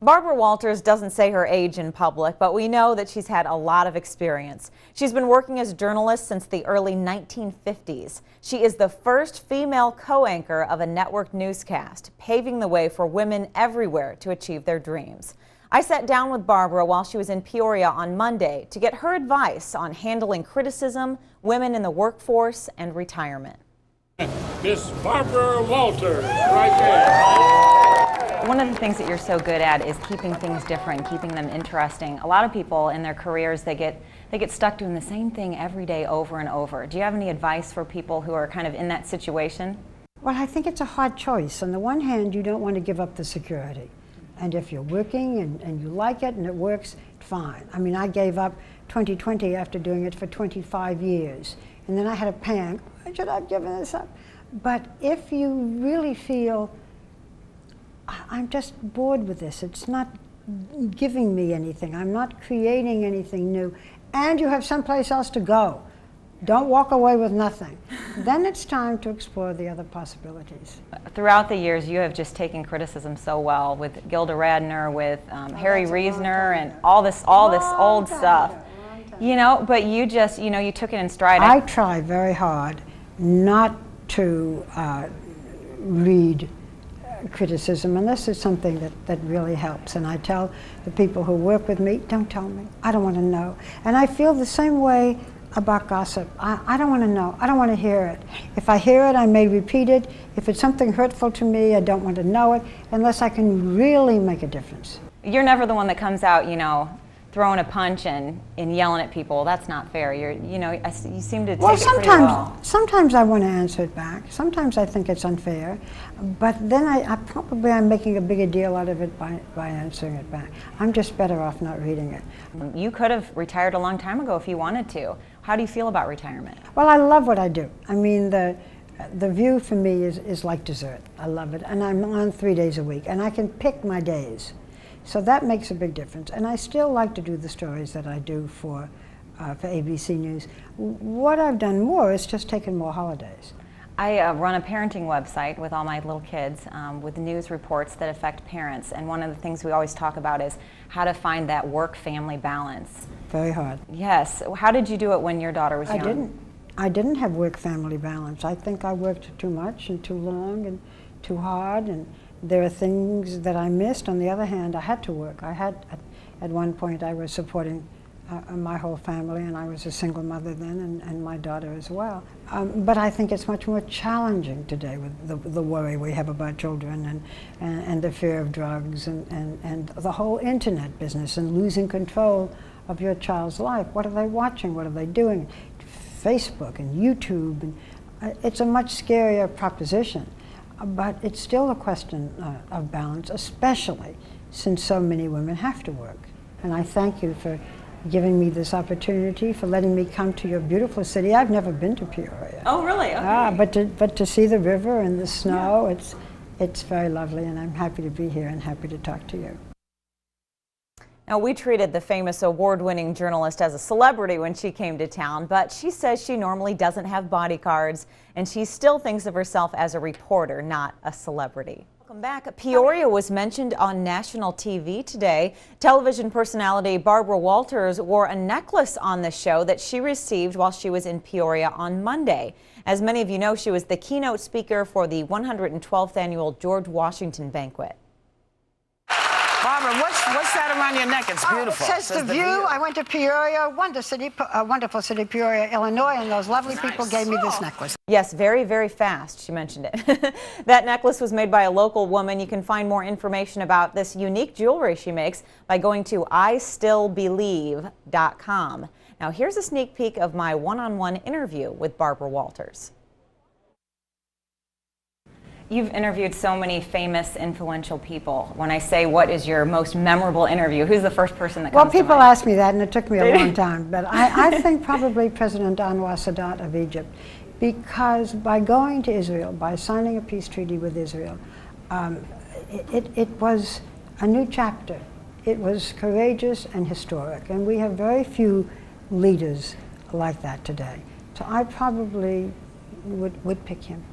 Barbara Walters doesn't say her age in public, but we know that she's had a lot of experience. She's been working as a journalist since the early 1950s. She is the first female co-anchor of a network newscast, paving the way for women everywhere to achieve their dreams. I sat down with Barbara while she was in Peoria on Monday to get her advice on handling criticism, women in the workforce, and retirement. Miss Barbara Walters, right there. One of the things that you're so good at is keeping things different, keeping them interesting. A lot of people in their careers, they get stuck doing the same thing every day over and over. Do you have any advice for people who are kind of in that situation? Well, I think it's a hard choice. On the one hand, you don't want to give up the security. And if you're working and you like it and it works, fine. I mean, I gave up 2020 after doing it for 25 years. And then I had a panic, why should I have given this up? But if you really feel, I'm just bored with this, it's not giving me anything, I'm not creating anything new, and you have someplace else to go, don't walk away with nothing, then it's time to explore the other possibilities. Throughout the years, you have just taken criticism so well with Gilda Radner, with Harry Reasoner, and all this old stuff. You know, but you just, you know, you took it in stride. I try very hard not to read criticism unless it's something that really helps. And I tell the people who work with me, don't tell me. I don't want to know. And I feel the same way about gossip. I don't want to know. I don't want to hear it. If I hear it, I may repeat it. If it's something hurtful to me, I don't want to know it unless I can really make a difference. You're never the one that comes out, you know, throwing a punch and yelling at people. That's not fair. You know, you seem to take it pretty well. Sometimes I want to answer it back. Sometimes I think it's unfair, but then I'm making a bigger deal out of it by answering it back. I'm just better off not reading it. You could have retired a long time ago if you wanted to. How do you feel about retirement? Well, I love what I do. I mean, the View for me is like dessert. I love it, and I'm on 3 days a week, and I can pick my days. So that makes a big difference. And I still like to do the stories that I do for ABC News. What I've done more is just taken more holidays. I run a parenting website with all my little kids with news reports that affect parents. And one of the things we always talk about is how to find that work-family balance. Very hard. Yes. How did you do it when your daughter was young? I didn't have work-family balance. I think I worked too much and too long and too hard. And there are things that I missed. On the other hand, I had to work. At one point, I was supporting my whole family, and I was a single mother then, and my daughter as well. But I think it's much more challenging today with the worry we have about children and the fear of drugs and the whole internet business and losing control of your child's life. What are they watching? What are they doing? Facebook and YouTube. And it's a much scarier proposition. But it's still a question of balance, especially since so many women have to work. And I thank you for giving me this opportunity, for letting me come to your beautiful city. I've never been to Peoria. Oh, really? Okay. But to see the river and the snow, yeah. It's very lovely, and I'm happy to be here and happy to talk to you. Now, we treated the famous award-winning journalist as a celebrity when she came to town, but she says she normally doesn't have bodyguards, and she still thinks of herself as a reporter, not a celebrity. Welcome back. Peoria was mentioned on national TV today. Television personality Barbara Walters wore a necklace on the show that she received while she was in Peoria on Monday. As many of you know, she was the keynote speaker for the 112th annual George Washington banquet. Barbara, what's that around your neck? It's beautiful. It says the View. I went to Peoria, wonderful city, Peoria, Illinois, and those lovely people gave me this necklace. Yes, very, very fast. She mentioned it. That necklace was made by a local woman. You can find more information about this unique jewelry she makes by going to istillbelieve.com. Now, here's a sneak peek of my one-on-one interview with Barbara Walters. You've interviewed so many famous, influential people. When I say what is your most memorable interview, who's the first person that comes to mind? Well, people ask me that, and it took me a long time. But I think probably President Anwar Sadat of Egypt, because by going to Israel, by signing a peace treaty with Israel, it was a new chapter. It was courageous and historic, and we have very few leaders like that today. So I probably would pick him.